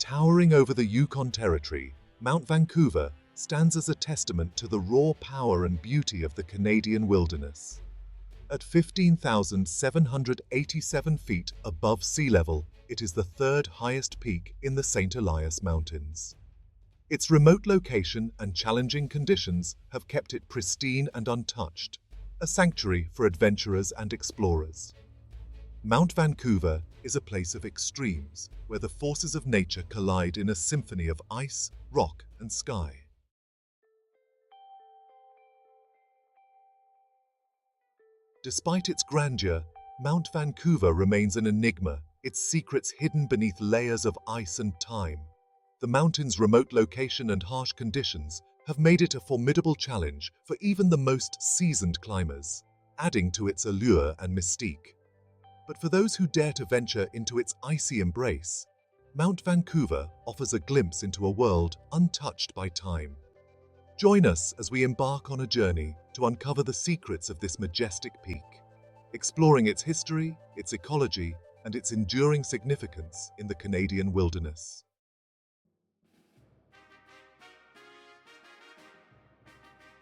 Towering over the Yukon Territory, Mount Vancouver stands as a testament to the raw power and beauty of the Canadian wilderness. At 15,787 feet above sea level, it is the third highest peak in the Saint Elias Mountains. Its remote location and challenging conditions have kept it pristine and untouched, a sanctuary for adventurers and explorers. Mount Vancouver is a place of extremes, where the forces of nature collide in a symphony of ice, rock, and sky. Despite its grandeur, Mount Vancouver remains an enigma, its secrets hidden beneath layers of ice and time. The mountain's remote location and harsh conditions have made it a formidable challenge for even the most seasoned climbers, adding to its allure and mystique. But for those who dare to venture into its icy embrace, Mount Vancouver offers a glimpse into a world untouched by time. Join us as we embark on a journey to uncover the secrets of this majestic peak, exploring its history, its ecology, and its enduring significance in the Canadian wilderness.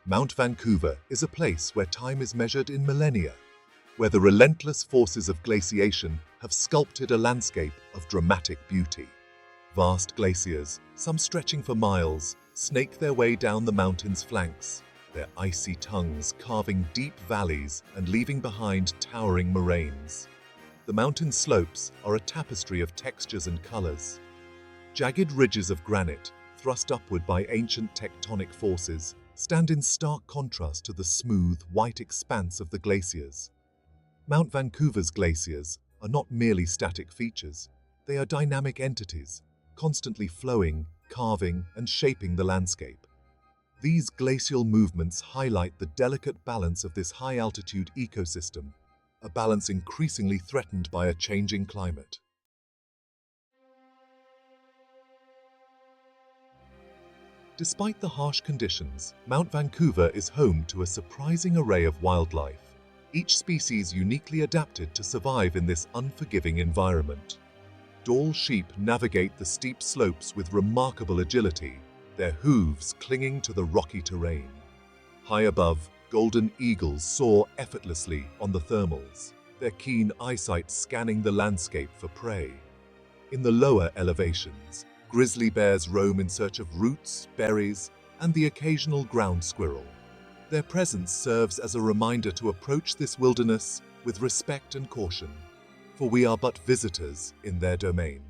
Mount Vancouver is a place where time is measured in millennia, where the relentless forces of glaciation have sculpted a landscape of dramatic beauty. Vast glaciers, some stretching for miles, snake their way down the mountain's flanks, their icy tongues carving deep valleys and leaving behind towering moraines. The mountain slopes are a tapestry of textures and colors. Jagged ridges of granite, thrust upward by ancient tectonic forces, stand in stark contrast to the smooth, white expanse of the glaciers. Mount Vancouver's glaciers are not merely static features, they are dynamic entities, constantly flowing, carving, and shaping the landscape. These glacial movements highlight the delicate balance of this high-altitude ecosystem, a balance increasingly threatened by a changing climate. Despite the harsh conditions, Mount Vancouver is home to a surprising array of wildlife, each species uniquely adapted to survive in this unforgiving environment. Dall sheep navigate the steep slopes with remarkable agility, their hooves clinging to the rocky terrain. High above, golden eagles soar effortlessly on the thermals, their keen eyesight scanning the landscape for prey. In the lower elevations, grizzly bears roam in search of roots, berries, and the occasional ground squirrel. Their presence serves as a reminder to approach this wilderness with respect and caution, for we are but visitors in their domain.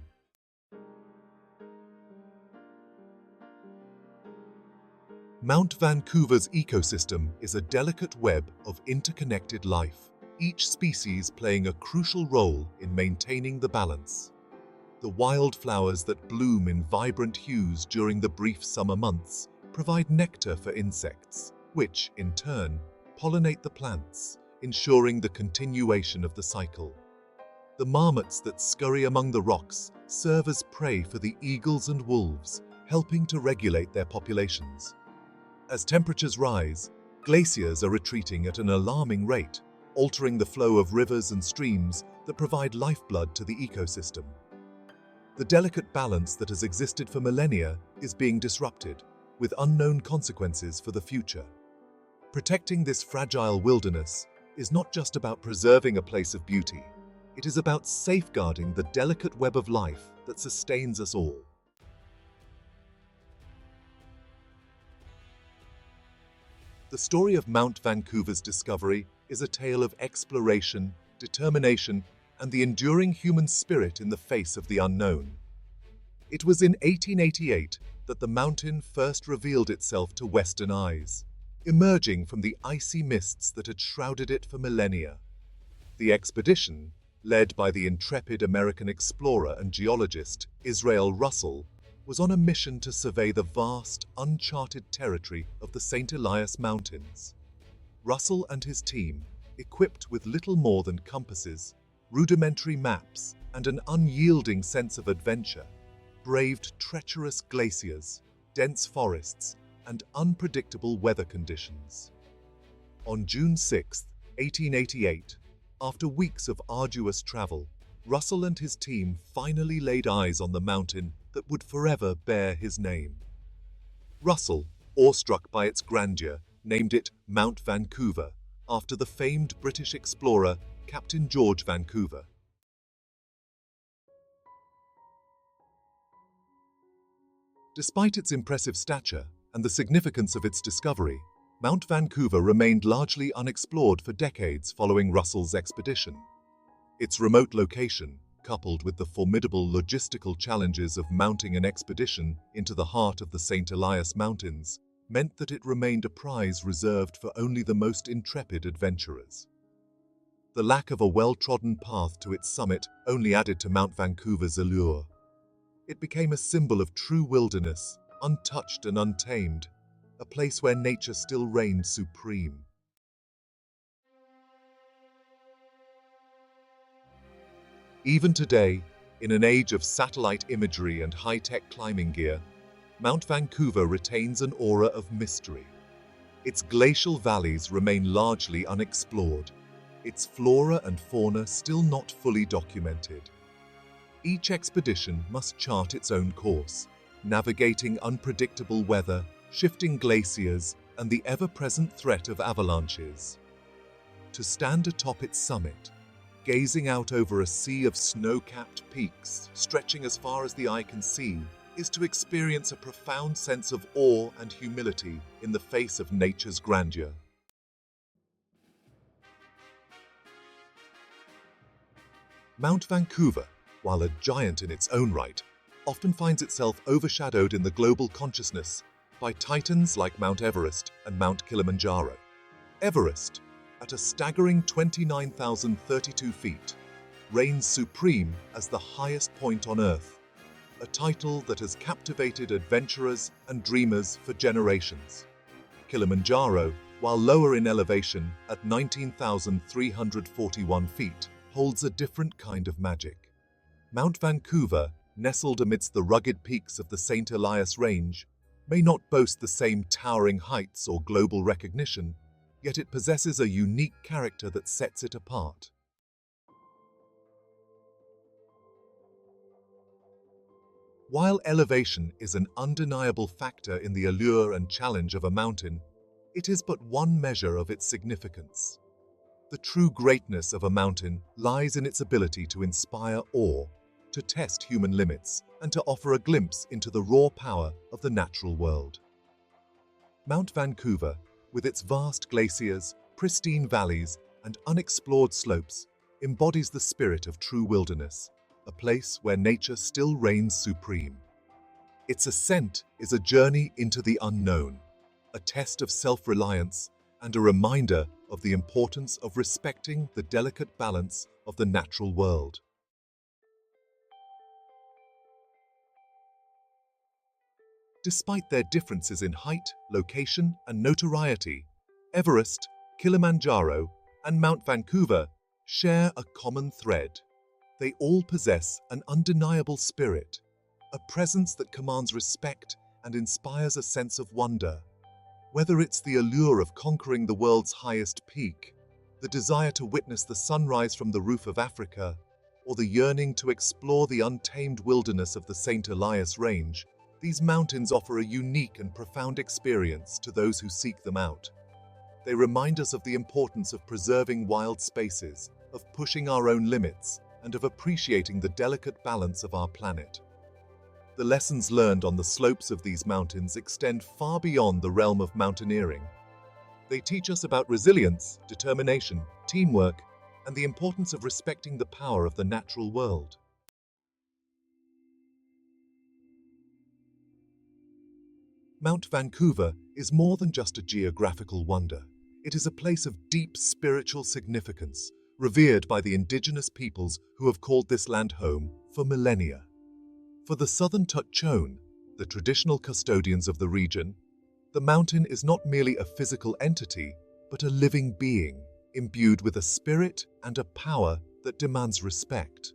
Mount Vancouver's ecosystem is a delicate web of interconnected life, each species playing a crucial role in maintaining the balance. The wildflowers that bloom in vibrant hues during the brief summer months provide nectar for insects, which, in turn, pollinate the plants, ensuring the continuation of the cycle. The marmots that scurry among the rocks serve as prey for the eagles and wolves, helping to regulate their populations. As temperatures rise, glaciers are retreating at an alarming rate, altering the flow of rivers and streams that provide lifeblood to the ecosystem. The delicate balance that has existed for millennia is being disrupted, with unknown consequences for the future. Protecting this fragile wilderness is not just about preserving a place of beauty, it is about safeguarding the delicate web of life that sustains us all. The story of Mount Vancouver's discovery is a tale of exploration, determination, and the enduring human spirit in the face of the unknown. It was in 1888 that the mountain first revealed itself to Western eyes, emerging from the icy mists that had shrouded it for millennia. The expedition, led by the intrepid American explorer and geologist Israel Russell, was on a mission to survey the vast, uncharted territory of the Saint Elias Mountains. Russell and his team, equipped with little more than compasses, rudimentary maps, and an unyielding sense of adventure, braved treacherous glaciers, dense forests, and unpredictable weather conditions. On June 6, 1888, after weeks of arduous travel, Russell and his team finally laid eyes on the mountain that would forever bear his name. Russell, awestruck by its grandeur, named it Mount Vancouver, after the famed British explorer Captain George Vancouver. Despite its impressive stature and the significance of its discovery, Mount Vancouver remained largely unexplored for decades following Russell's expedition. Its remote location, coupled with the formidable logistical challenges of mounting an expedition into the heart of the Saint Elias Mountains, meant that it remained a prize reserved for only the most intrepid adventurers. The lack of a well-trodden path to its summit only added to Mount Vancouver's allure. It became a symbol of true wilderness, untouched and untamed, a place where nature still reigned supreme. Even today, in an age of satellite imagery and high-tech climbing gear, Mount Vancouver retains an aura of mystery. Its glacial valleys remain largely unexplored, its flora and fauna still not fully documented. Each expedition must chart its own course, navigating unpredictable weather, shifting glaciers, and the ever-present threat of avalanches. To stand atop its summit, gazing out over a sea of snow-capped peaks stretching as far as the eye can see, is to experience a profound sense of awe and humility in the face of nature's grandeur. Mount Vancouver, while a giant in its own right, often finds itself overshadowed in the global consciousness by titans like Mount Everest and Mount Kilimanjaro. Everest, at a staggering 29,032 feet, reigns supreme as the highest point on Earth, a title that has captivated adventurers and dreamers for generations. Kilimanjaro, while lower in elevation at 19,341 feet, holds a different kind of magic. Mount Vancouver, nestled amidst the rugged peaks of the Saint Elias Range, may not boast the same towering heights or global recognition, yet it possesses a unique character that sets it apart. While elevation is an undeniable factor in the allure and challenge of a mountain, it is but one measure of its significance. The true greatness of a mountain lies in its ability to inspire awe, to test human limits, and to offer a glimpse into the raw power of the natural world. Mount Vancouver, with its vast glaciers, pristine valleys, and unexplored slopes, embodies the spirit of true wilderness, a place where nature still reigns supreme. Its ascent is a journey into the unknown, a test of self-reliance, and a reminder of the importance of respecting the delicate balance of the natural world. Despite their differences in height, location, and notoriety, Everest, Kilimanjaro, and Mount Vancouver share a common thread. They all possess an undeniable spirit, a presence that commands respect and inspires a sense of wonder. Whether it's the allure of conquering the world's highest peak, the desire to witness the sunrise from the roof of Africa, or the yearning to explore the untamed wilderness of the Saint Elias Range, these mountains offer a unique and profound experience to those who seek them out. They remind us of the importance of preserving wild spaces, of pushing our own limits, and of appreciating the delicate balance of our planet. The lessons learned on the slopes of these mountains extend far beyond the realm of mountaineering. They teach us about resilience, determination, teamwork, and the importance of respecting the power of the natural world. Mount Vancouver is more than just a geographical wonder. It is a place of deep spiritual significance, revered by the indigenous peoples who have called this land home for millennia. For the Southern Tutchone, the traditional custodians of the region, the mountain is not merely a physical entity, but a living being, imbued with a spirit and a power that demands respect.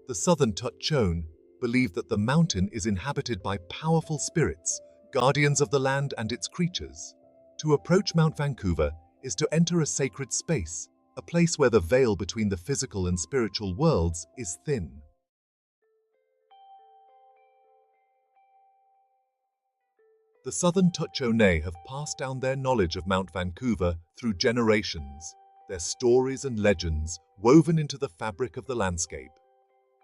The Southern Tutchone believe that the mountain is inhabited by powerful spirits, guardians of the land and its creatures. To approach Mount Vancouver is to enter a sacred space, a place where the veil between the physical and spiritual worlds is thin. The Southern Tutchone have passed down their knowledge of Mount Vancouver through generations, their stories and legends woven into the fabric of the landscape.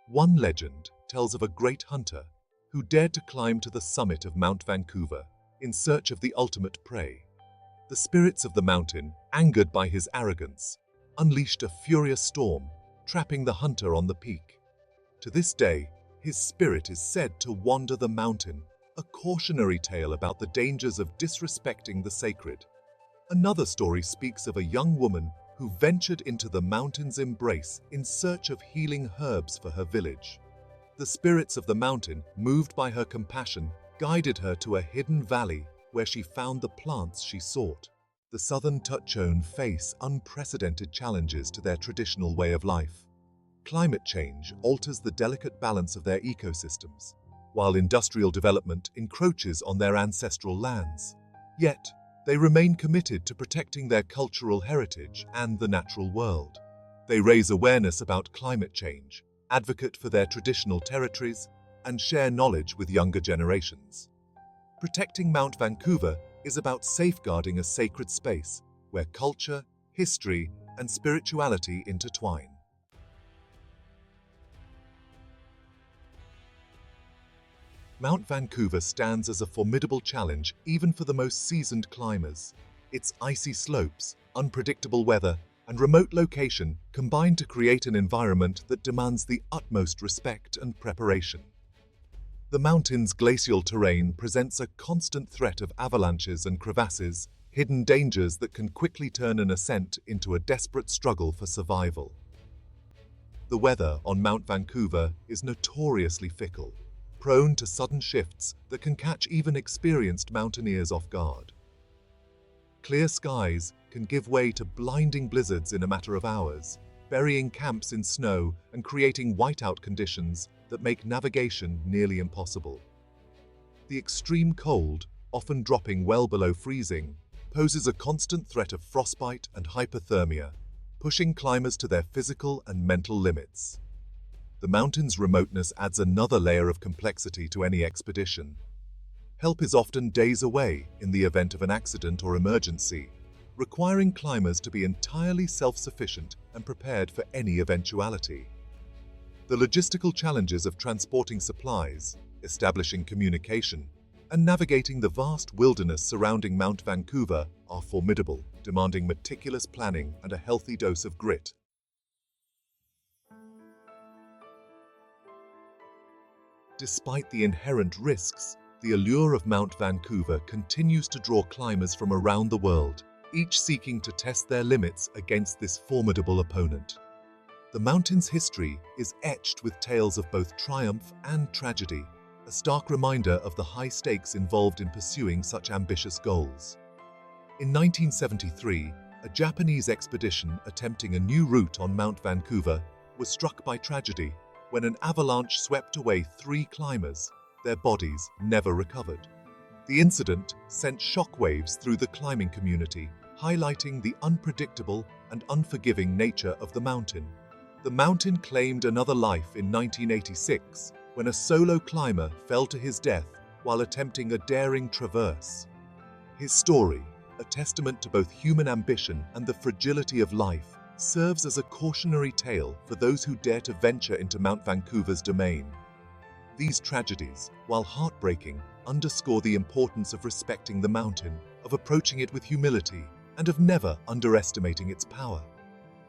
One legend tells of a great hunter who dared to climb to the summit of Mount Vancouver in search of the ultimate prey. The spirits of the mountain, angered by his arrogance, unleashed a furious storm, trapping the hunter on the peak. To this day, his spirit is said to wander the mountain, a cautionary tale about the dangers of disrespecting the sacred. Another story speaks of a young woman who ventured into the mountain's embrace in search of healing herbs for her village. The spirits of the mountain, moved by her compassion, guided her to a hidden valley where she found the plants she sought. The Southern Tutchone face unprecedented challenges to their traditional way of life. Climate change alters the delicate balance of their ecosystems, while industrial development encroaches on their ancestral lands. Yet, they remain committed to protecting their cultural heritage and the natural world. They raise awareness about climate change, advocate for their traditional territories, and share knowledge with younger generations. Protecting Mount Vancouver is about safeguarding a sacred space where culture, history, and spirituality intertwine. Mount Vancouver stands as a formidable challenge even for the most seasoned climbers. Its icy slopes, unpredictable weather, and remote location combine to create an environment that demands the utmost respect and preparation. The mountain's glacial terrain presents a constant threat of avalanches and crevasses, hidden dangers that can quickly turn an ascent into a desperate struggle for survival. The weather on Mount Vancouver is notoriously fickle, prone to sudden shifts that can catch even experienced mountaineers off guard. Clear skies can give way to blinding blizzards in a matter of hours, burying camps in snow and creating whiteout conditions that make navigation nearly impossible. The extreme cold, often dropping well below freezing, poses a constant threat of frostbite and hypothermia, pushing climbers to their physical and mental limits. The mountain's remoteness adds another layer of complexity to any expedition. Help is often days away in the event of an accident or emergency, requiring climbers to be entirely self-sufficient and prepared for any eventuality. The logistical challenges of transporting supplies, establishing communication, and navigating the vast wilderness surrounding Mount Vancouver are formidable, demanding meticulous planning and a healthy dose of grit. Despite the inherent risks, the allure of Mount Vancouver continues to draw climbers from around the world, each seeking to test their limits against this formidable opponent. The mountain's history is etched with tales of both triumph and tragedy, a stark reminder of the high stakes involved in pursuing such ambitious goals. In 1973, a Japanese expedition attempting a new route on Mount Vancouver was struck by tragedy when an avalanche swept away 3 climbers, their bodies never recovered. The incident sent shockwaves through the climbing community, highlighting the unpredictable and unforgiving nature of the mountain. The mountain claimed another life in 1986 when a solo climber fell to his death while attempting a daring traverse. His story, a testament to both human ambition and the fragility of life, serves as a cautionary tale for those who dare to venture into Mount Vancouver's domain. These tragedies, while heartbreaking, underscore the importance of respecting the mountain, of approaching it with humility, and of never underestimating its power.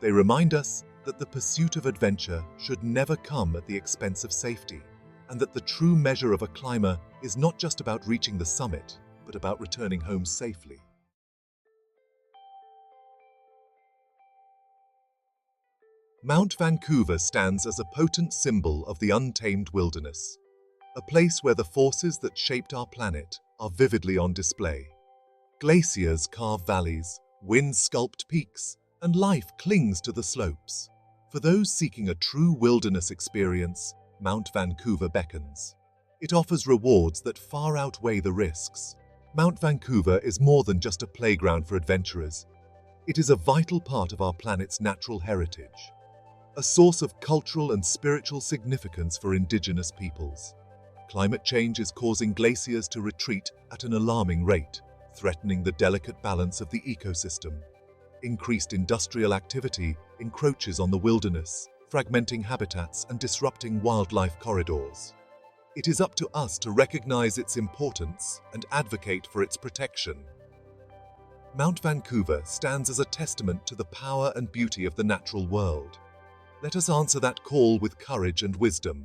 They remind us that the pursuit of adventure should never come at the expense of safety, and that the true measure of a climber is not just about reaching the summit, but about returning home safely. Mount Vancouver stands as a potent symbol of the untamed wilderness, a place where the forces that shaped our planet are vividly on display. Glaciers carve valleys, winds sculpt peaks, and life clings to the slopes. For those seeking a true wilderness experience, Mount Vancouver beckons. It offers rewards that far outweigh the risks. Mount Vancouver is more than just a playground for adventurers. It is a vital part of our planet's natural heritage, a source of cultural and spiritual significance for indigenous peoples. Climate change is causing glaciers to retreat at an alarming rate, threatening the delicate balance of the ecosystem. Increased industrial activity encroaches on the wilderness, fragmenting habitats and disrupting wildlife corridors. It is up to us to recognize its importance and advocate for its protection. Mount Vancouver stands as a testament to the power and beauty of the natural world. Let us answer that call with courage and wisdom.